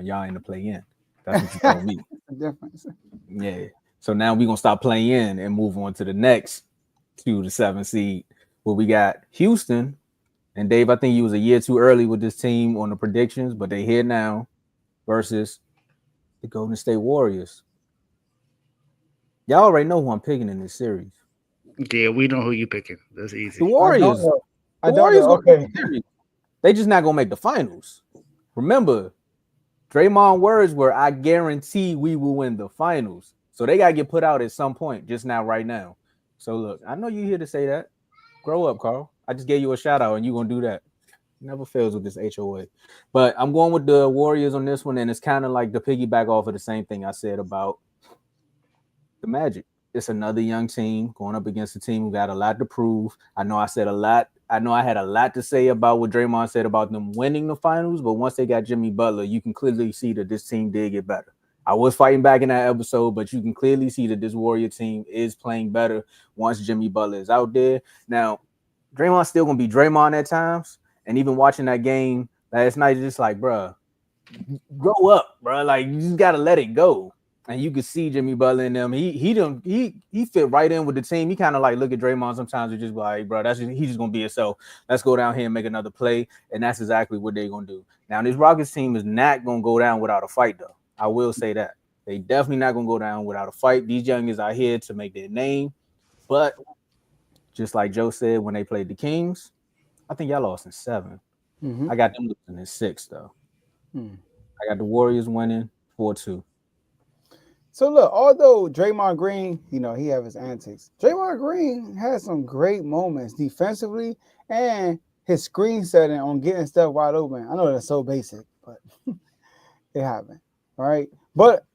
Y'all in the play in. That's what you told me. The difference. Yeah. So now we're gonna stop playing in and move on to the next 2 to 7 seed, where we got Houston. And Dave, I think you was a year too early with this team on the predictions, but they here now versus the Golden State Warriors. Y'all already know who I'm picking in this series. Yeah, we know who you picking. That's The easy. I don't Warriors. know. I The don't Warriors know. gonna win Okay. the series. They just not gonna make the finals. Remember, Draymond words were, "I guarantee we will win the finals." So they gotta get put out at some point, just now, right now. So look, I know you here to say that. Grow up, Carl. I just gave you a shout out, and you gonna do that. Never fails with this HOA. But I'm going with the Warriors on this one, and it's kind of like the piggyback off of the same thing I said about the Magic. It's another young team going up against a team who got a lot to prove. I know I said a lot. I know I had a lot to say about what Draymond said about them winning the finals, but once they got Jimmy Butler, you can clearly see that this team did get better. I was fighting back in that episode, but you can clearly see that this Warrior team is playing better once Jimmy Butler is out there. Now, Draymond's still gonna be Draymond at times, and even watching that game last night, just like, bruh, grow up, bro. Like you just gotta let it go. And you could see Jimmy Butler in them. He fit right in with the team. He kind of like look at Draymond sometimes and just be like, bro, he's just gonna be himself. Let's go down here and make another play. And that's exactly what they're gonna do. Now, this Rockets team is not gonna go down without a fight, though. I will say that. They definitely not gonna go down without a fight. These youngins are here to make their name. But just like Joe said when they played the Kings, I think y'all lost in 7. Mm-hmm. I got them losing in 6, though. Hmm. I got the Warriors winning 4-2. So look, although Draymond Green, he have his antics. Draymond Green had some great moments defensively and his screen setting on getting stuff wide open. I know that's so basic, but it happened. All right. But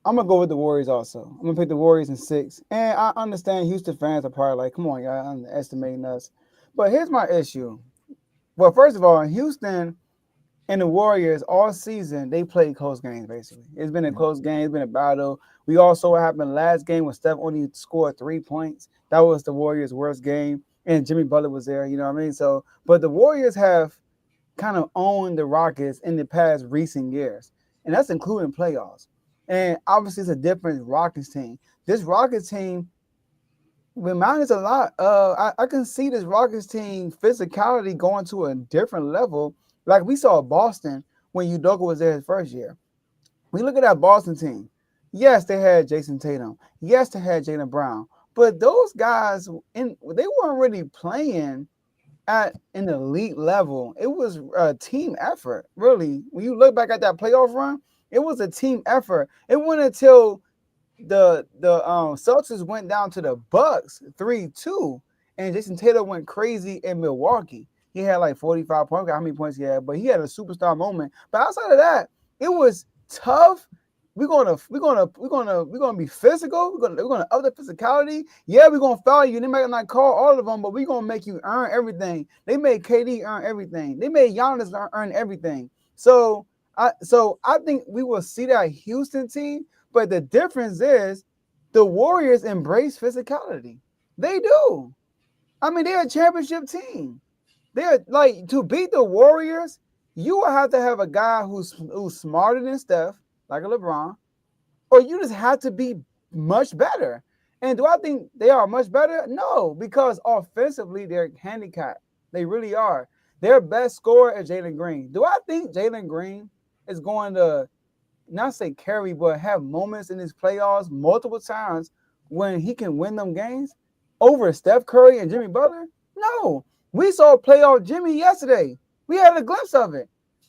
I'm gonna go with the Warriors also. I'm gonna pick the Warriors in 6. And I understand Houston fans are probably like, come on, y'all underestimating us. But here's my issue. Well, first of all, Houston and the Warriors all season, they played close games, basically. It's been a close game. It's been a battle. We all saw what happened last game when Steph only scored 3 points. That was the Warriors' worst game. And Jimmy Butler was there, you know what I mean? So, but the Warriors have kind of owned the Rockets in the past recent years. And that's including playoffs. And obviously, it's a different Rockets team. This Rockets team reminds us a lot. I can see this Rockets team physicality going to a different level. Like we saw Boston when Udoka was there his first year. We look at that Boston team. Yes, they had Jason Tatum. Yes, they had Jaylen Brown. But those guys, they weren't really playing at an elite level. It was a team effort, really. When you look back at that playoff run, it was a team effort. It wasn't until the Celtics went down to the Bucks 3-2, and Jason Tatum went crazy in Milwaukee. He had like 45 points. How many points he had? But he had a superstar moment. But outside of that, it was tough. We're gonna be physical. We're gonna up the physicality. Yeah, we're gonna foul you. They might not call all of them, but we're gonna make you earn everything. They made KD earn everything. They made Giannis earn everything. So I think we will see that Houston team. But the difference is the Warriors embrace physicality. They do. I mean, they're a championship team. They're like, to beat the Warriors, you will have to have a guy who's smarter than Steph, like a LeBron, or you just have to be much better. And do I think they are much better? No, because offensively they're handicapped. They really are. Their best scorer is Jalen Green. Do I think Jalen Green is going to not say carry, but have moments in his playoffs multiple times when he can win them games over Steph Curry and Jimmy Butler? No. We saw playoff Jimmy yesterday. We had a glimpse of it.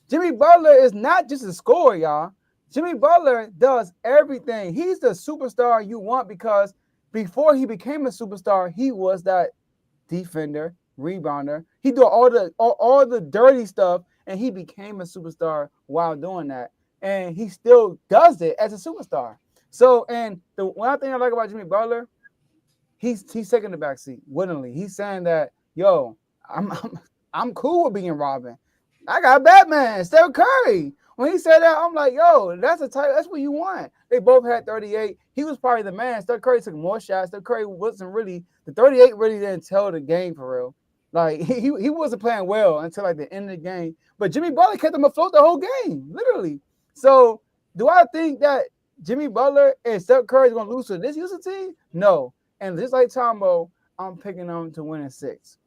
Jimmy Butler is not just a scorer, y'all. Jimmy Butler does everything. He's the superstar you want because before he became a superstar, he was that defender, rebounder. He did all the dirty stuff, and he became a superstar while doing that. And he still does it as a superstar. So, and the one thing I like about Jimmy Butler, he's taking the backseat willingly. He's saying that, yo, I'm cool with being Robin. I got Batman, Steph Curry. When he said that, I'm like, yo, that's what you want. They both had 38. He was probably the man. Steph Curry took more shots. Steph Curry wasn't really, the 38 really didn't tell the game for real. Like he wasn't playing well until like the end of the game. But Jimmy Butler kept him afloat the whole game, literally. So, do I think that Jimmy Butler and Steph Curry is going to lose to this Houston team? No. And just like Tomo, I'm picking them to win in 6.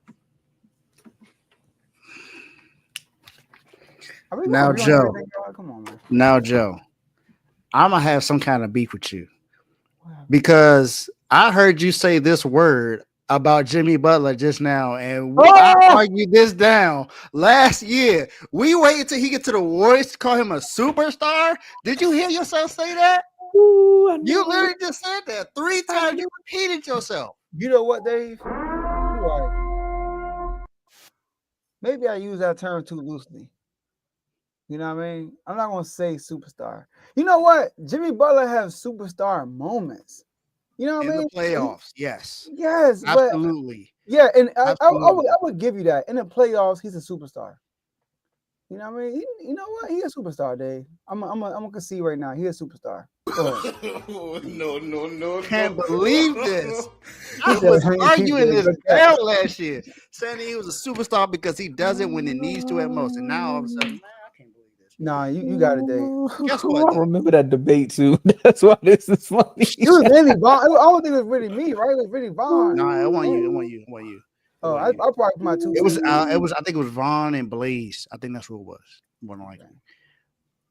Are we Now, going to agree on Joe. everything, y'all? Come on, man. Now, Joe. I'm gonna have some kind of beef with you Wow. because I heard you say this word about Jimmy Butler just now, and I Oh! argued this down last year. We waited till he get to the Warriors to call him a superstar. Did you hear yourself say that? Ooh, I You know. literally just said that 3 times. You repeated yourself. You know what, Dave? You're right. Maybe I use that term too loosely. You know what I mean? I'm not going to say superstar. You know what? Jimmy Butler has superstar moments. You know what I In the mean? playoffs, yes, Yes, but absolutely, yeah, and absolutely. I would give you that. In the playoffs, he's a superstar. You know what I mean? You know what? He a superstar, Dave. I'm gonna concede right now. He a superstar. Go ahead. Can't believe this. He I said, was he arguing said, this good catch. down last year, saying he was a superstar because he does it when it needs to at most. And now all of a sudden, man, I can't believe this. Nah, you got it, Dave. Guess what, I though? remember that debate too. That's why this is funny. It was mainly Vaughn. I don't think it was really me, right? It was really Vaughn. No, it wasn't you. It wasn't you. It wasn't you. It Oh, I wasn't you. probably put my 2 It was. cents in. It was. I think it was Vaughn and Blaze. I think that's who it was. More than likely.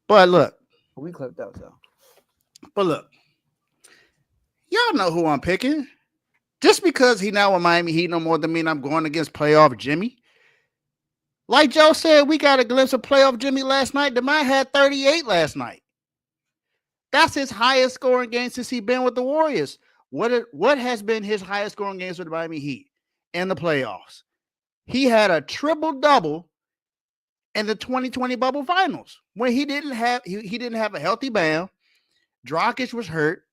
But look. We clipped out though. But look. Y'all know who I'm picking. Just because he now with Miami Heat no more than mean I'm going against playoff Jimmy. Like Joe said, we got a glimpse of playoff Jimmy last night. The man had 38 last night. That's his highest scoring game since he's been with the Warriors. What has been his highest scoring games with the Miami Heat in the playoffs? He had a triple-double in the 2020 bubble finals when he didn't have a healthy Bam. Dragic was hurt,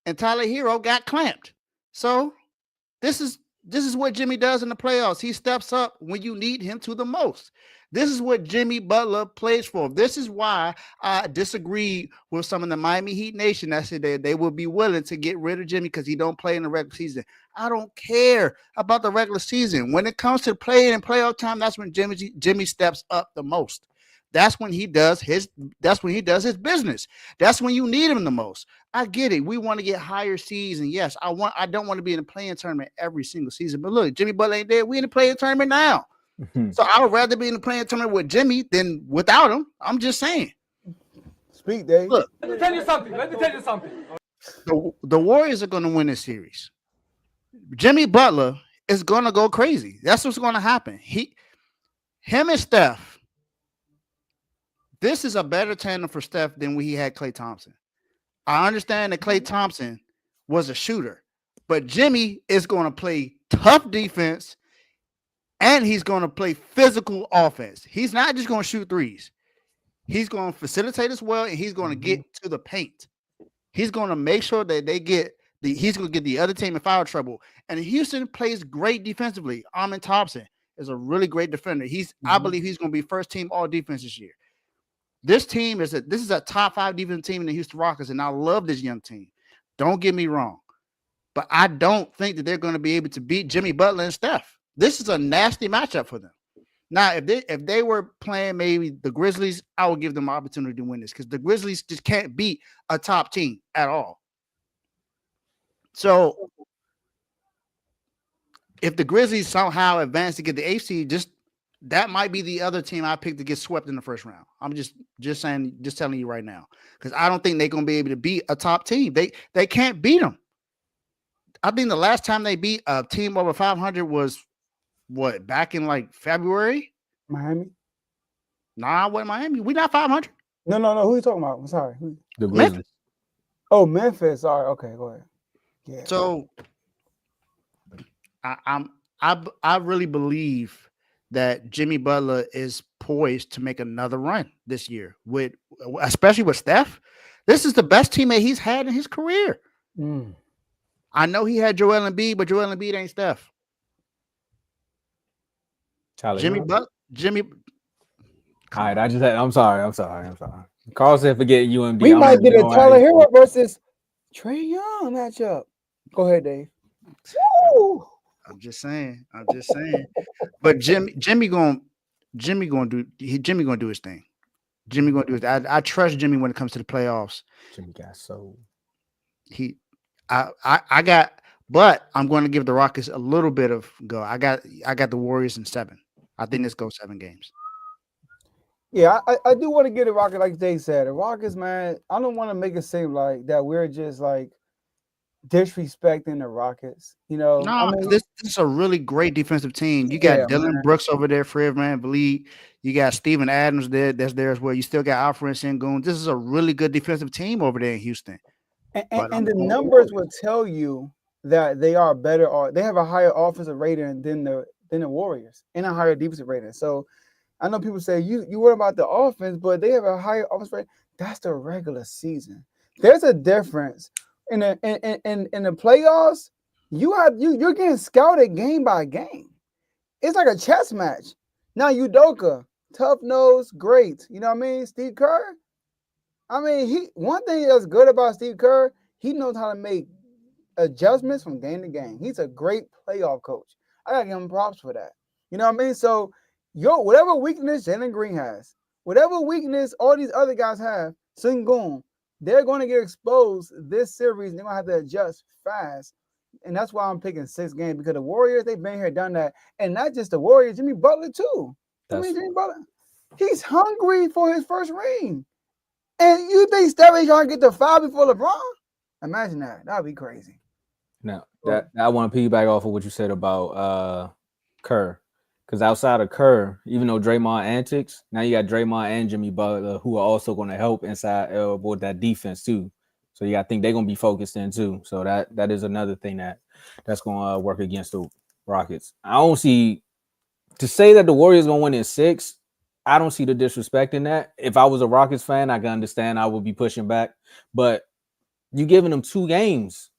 and Tyler Hero got clamped. So this is what Jimmy does in the playoffs. He steps up when you need him to the most. This is what Jimmy Butler plays for. This is why I disagree with some of the Miami Heat Nation that said that they will be willing to get rid of Jimmy because he don't play in the regular season. I don't care about the regular season. When it comes to playing in playoff time, that's when Jimmy steps up the most. That's when he does his business. That's when you need him the most. I get it. We want to get higher seeds, and yes, I don't want to be in a playing tournament every single season. But look, Jimmy Butler ain't there. We in the playing tournament now. So I would rather be in the playing tournament with Jimmy than without him. I'm just saying. Speak, Dave. Look, Let me tell you something. the Warriors are going to win this series. Jimmy Butler is going to go crazy. That's what's going to happen. Him and Steph. This is a better tandem for Steph than when he had Klay Thompson. I understand that Klay Thompson was a shooter, but Jimmy is going to play tough defense and he's going to play physical offense. He's not just going to shoot threes. He's going to facilitate as well, and he's going to get to the paint. He's going to make sure that he's going to get the other team in foul trouble. And Houston plays great defensively. Amin Thompson is a really great defender. I believe he's going to be first team all defense this year. This team is a top 5 defensive team in the Houston Rockets, and I love this young team. Don't get me wrong, but I don't think that they're going to be able to beat Jimmy Butler and Steph. This is a nasty matchup for them. Now, if they were playing maybe the Grizzlies, I would give them an opportunity to win this because the Grizzlies just can't beat a top team at all. So if the Grizzlies somehow advance to get the 8th seed, that might be the other team I picked to get swept in the first round. I'm just telling you right now because I don't think they're going to be able to beat a top team. They can't beat them. I think the last time they beat a team over 500 was what, back in like February? Miami? Nah, what Miami? We not 500. No. Who are you talking about? I'm sorry. The Grizzlies. Oh, Memphis. Sorry. Okay, go ahead. Yeah. So I really believe that Jimmy Butler is poised to make another run this year especially with Steph. This is the best teammate he's had in his career. I know he had Joel Embiid, but Joel Embiid ain't Steph. Jimmy Butler. All right, I'm sorry. Carl said forget UMD. We might get a Tyler Hero versus Trae Young matchup. Go ahead, Dave. Woo! I'm just saying. But Jimmy gonna do his thing. Jimmy gonna do it. I trust Jimmy when it comes to the playoffs. Jimmy got so. I got, but I'm going to give the Rockets a little bit of go. I got the Warriors in 7. I think this goes 7 games. Yeah, I do want to get the Rockets, like Jay said. The Rockets, man, I don't want to make it seem like that we're just like disrespecting the Rockets. You know, I No, mean, this is a really great defensive team. You got yeah, Dylan man. Brooks over there, Fred VanVleet. You got Steven Adams that's there as well. You still got Alfred Sengun. This is a really good defensive team over there in Houston. But And I'm the going numbers Warriors. will tell you that they are better, or they have a higher offensive rating than the Warriors and a higher defensive rating. So I know people say you worry about the offense, but they have a higher offense rate. That's the regular season. There's a difference in the playoffs. You're getting scouted game by game. It's like a chess match. Now Udoka, tough nose, great. You know what I mean? Steve Kerr. I mean, one thing that's good about Steve Kerr, he knows how to make adjustments from game to game. He's a great playoff coach. I gotta give him props for that. You know what I mean? So whatever weakness Jalen Green has, whatever weakness all these other guys have, Sengun, they're going to get exposed this series. They're going to have to adjust fast. And that's why I'm picking 6 games, because the Warriors, they've been here, done that. And not just the Warriors, Jimmy Butler too. Jimmy Butler, he's hungry for his first ring. And you think Steph ain't trying to get the 5 before LeBron? Imagine that. That'd be crazy. Now that I want to piggyback off of what you said about Kerr, because outside of Kerr, even though Draymond antics, now you got Draymond and Jimmy Butler who are also going to help inside with that defense too. So you got to think they're going to be focused in too. So that is another thing that's going to work against the Rockets. I don't see to say that the Warriors going to win in 6. I don't see the disrespect in that. If I was a Rockets fan, I can understand. I would be pushing back, but you giving them 2 games.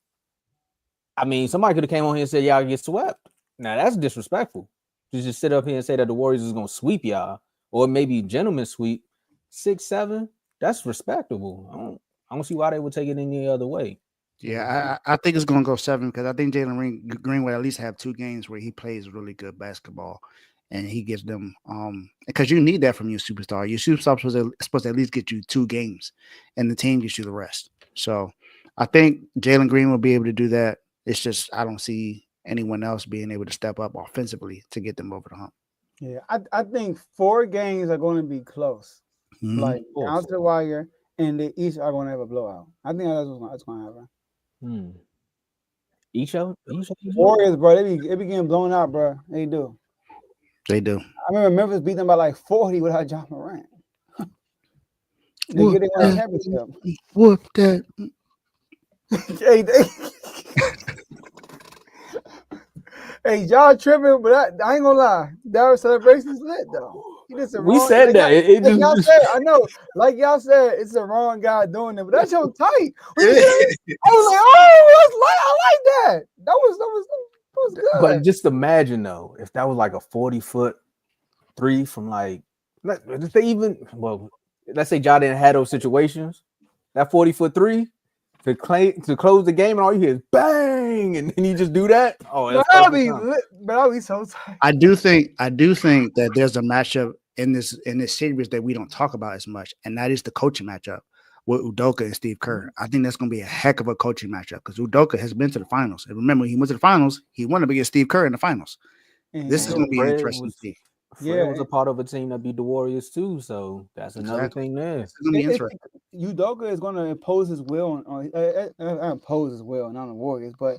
I mean, somebody could have came on here and said y'all get swept. Now that's disrespectful. To just sit up here and say that the Warriors is gonna sweep y'all, or maybe gentlemen sweep 6-7. That's respectable. I don't see why they would take it any other way. Yeah, I think it's going to go 7 because I think Jalen Green would at least have 2 games where he plays really good basketball, and he gives them because you need that from your superstar. Your superstar supposed to at least get you 2 games, and the team gets you the rest. So I think Jalen Green will be able to do that. It's just I don't see anyone else being able to step up offensively to get them over the hump. Yeah, I think 4 games are going to be close, like down to the wire, and they each are going to have a blowout. I think that's going to happen. Each Warriors, bro, they be getting blown out, bro. They do. They do. I remember Memphis beat them by like 40 without John Morant. They won a championship. Whoop that. Hey, y'all tripping, but I ain't gonna lie. That celebration's lit though. We said that. Y'all said, I know, like y'all said, it's the wrong guy doing it, but that's so tight. I was like, oh, that's light. I like that. That was good. But just imagine though, if that was like a 40-foot 3 from like, let's say y'all didn't have those situations. That 40-foot 3 to close the game, and all you hear is bang, and then you just do that. Oh, that'll be lit, but I'll be so tight. I do think that there's a matchup in this series that we don't talk about as much, and that is the coaching matchup with Udoka and Steve Kerr. I think that's going to be a heck of a coaching matchup because Udoka has been to the finals, and remember, he went to the finals. He won against Steve Kerr in the finals. This is going to be interesting to see. Fred was a part of a team that beat the Warriors too, so that's another thing there. It's going to be interesting. Udoka is going to impose his will on impose his will, not on the Warriors, but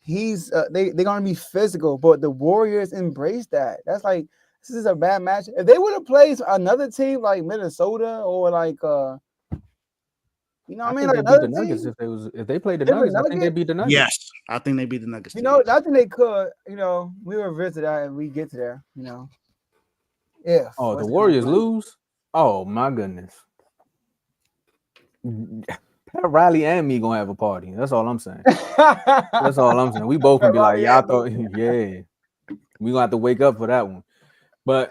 they're going to be physical. But the Warriors embrace that. That's like, this is a bad match. If they would have played another team like Minnesota or like you know what I mean? Like they beat the Nuggets if they played the Nuggets, I think they beat the Nuggets. Yes, I think they beat the Nuggets. You know, I think they could. You know, we will visit that and we get to there. You know, yeah. Oh, the Warriors lose. Oh my goodness. Pat Riley and me gonna have a party. That's all I'm saying. That's all I'm saying. We both gonna be like, y'all thought, yeah. We gonna have to wake up for that one. But